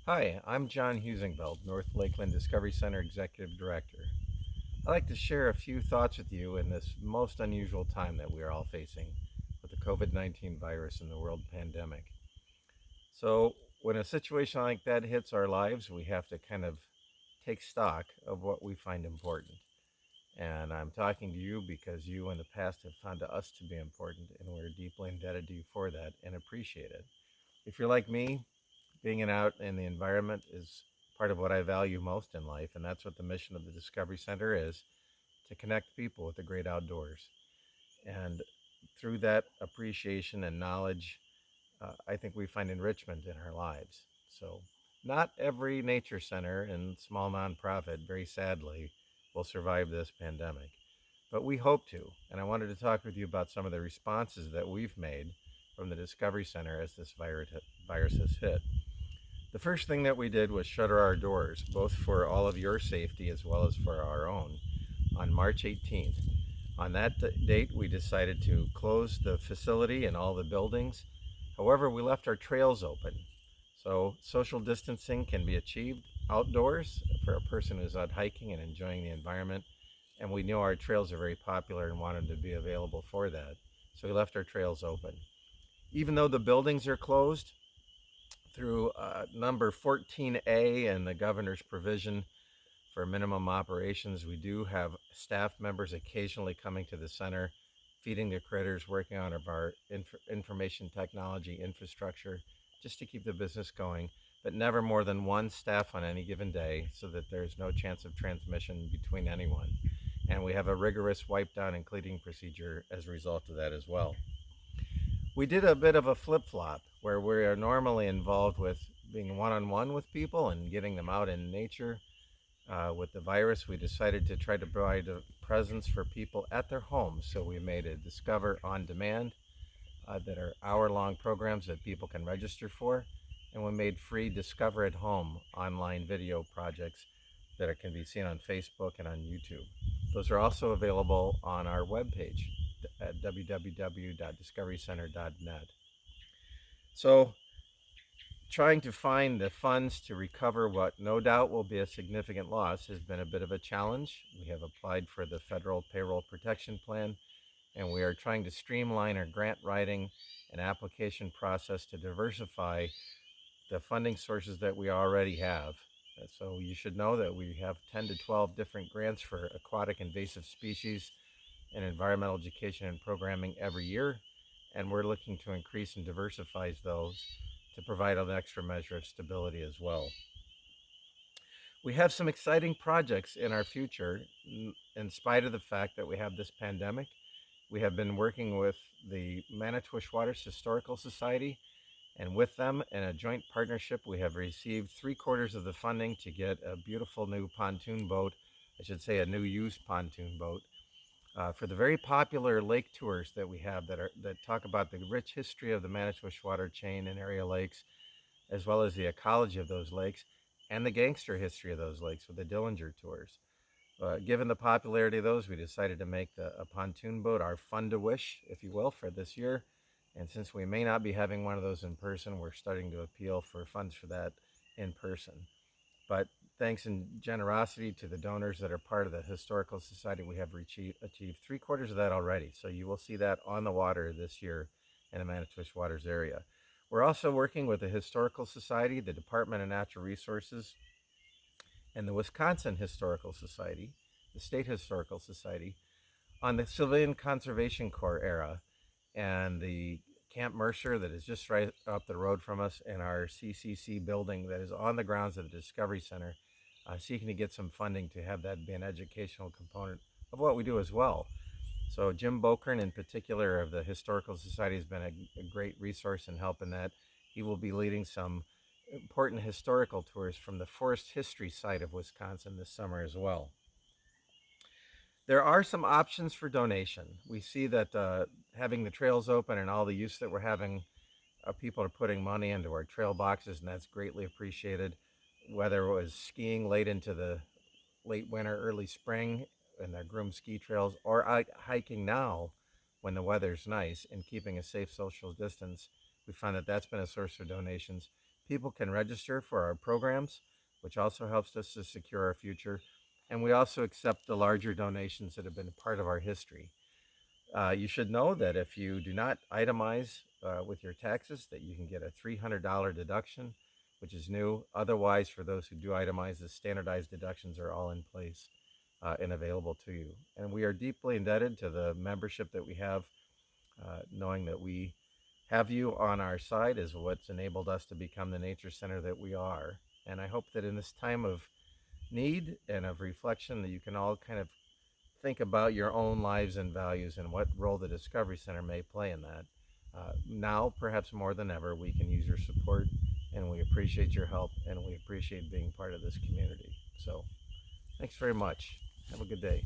Hi, I'm John Husingveld, North Lakeland Discovery Center Executive Director. I'd like to share a few thoughts with you in this most unusual time that we are all facing with the COVID 19 virus and the world pandemic. So, when a situation like that hits our lives, we have to kind of take stock of what we find important. And I'm talking to you because you in the past have found us to be important, and we're deeply indebted to you for that and appreciate it. If you're like me, being out in the environment is part of what I value most in life, and that's what the mission of the Discovery Center is, to connect people with the great outdoors. And through that appreciation and knowledge, I think we find enrichment in our lives. So, not every nature center and small nonprofit, very sadly, will survive this pandemic, but we hope to. And I wanted to talk with you about some of the responses that we've made from the Discovery Center as this virus has hit. The first thing that we did was shutter our doors, both for all of your safety as well as for our own, on March 18th. On that date, we decided to close the facility and all the buildings. However, we left our trails open. So social distancing can be achieved outdoors for a person who's out hiking and enjoying the environment. And we knew our trails are very popular and wanted to be available for that. So we left our trails open. Even though the buildings are closed, through number 14A and the governor's provision for minimum operations, we do have staff members occasionally coming to the center, feeding the critters, working on our information technology infrastructure just to keep the business going, but never more than one staff on any given day so that there's no chance of transmission between anyone. And we have a rigorous wipe down and cleaning procedure as a result of that as well. We did a bit of a flip flop where we are normally involved with being one on one with people and getting them out in nature. With the virus, we decided to try to provide a presence for people at their homes. So we made a Discover on Demand that are hour long programs that people can register for. And we made free Discover at Home online video projects that can be seen on Facebook and on YouTube. Those are also available on our webpage at www.discoverycenter.net. So, trying to find the funds to recover what no doubt will be a significant loss has been a bit of a challenge. We have applied for the federal payroll protection plan, and we are trying to streamline our grant writing and application process to diversify the funding sources that we already have. So you should know that we have 10 to 12 different grants for aquatic invasive species and environmental education and programming every year, and we're looking to increase and diversify those to provide an extra measure of stability as well. We have some exciting projects in our future, in spite of the fact that we have this pandemic. We have been working with the Manitowish Waters Historical Society, and with them, in a joint partnership, we have received 3/4 of the funding to get a beautiful new pontoon boat, I should say a new used pontoon boat, for the very popular lake tours that we have that talk about the rich history of the Manitowish Water chain and area lakes, as well as the ecology of those lakes and the gangster history of those lakes with the Dillinger tours. Given the popularity of those, we decided to make a pontoon boat our fun to wish, if you will, for this year. And since we may not be having one of those in person, we're starting to appeal for funds for that in person. But thanks in generosity to the donors that are part of the Historical Society, we have achieved 3/4 of that already. So you will see that on the water this year in the Manitowish Waters area. We're also working with the Historical Society, the Department of Natural Resources, and the Wisconsin Historical Society, the State Historical Society, on the Civilian Conservation Corps era and the Camp Mercer that is just right up the road from us, and our CCC building that is on the grounds of the Discovery Center, seeking to get some funding to have that be an educational component of what we do as well. So Jim Bokern in particular of the Historical Society has been a great resource in helping that. He will be leading some important historical tours from the forest history side of Wisconsin this summer as well. There are some options for donation. We see that having the trails open and all the use that we're having, people are putting money into our trail boxes, and that's greatly appreciated. Whether it was skiing late into the late winter, early spring, and their groomed ski trails, or out hiking now when the weather's nice and keeping a safe social distance, we find that that's been a source of donations. People can register for our programs, which also helps us to secure our future. And we also accept the larger donations that have been part of our history. You should know that if you do not itemize with your taxes, that you can get a $300 deduction, which is new. Otherwise, for those who do itemize, the standardized deductions are all in place and available to you. And we are deeply indebted to the membership that we have, knowing that we have you on our side is what's enabled us to become the nature center that we are. And I hope that in this time of need and of reflection that you can all kind of think about your own lives and values and what role the Discovery Center may play in that. Now, perhaps more than ever, we can use your support, and we appreciate your help, and we appreciate being part of this community. So, thanks very much. Have a good day.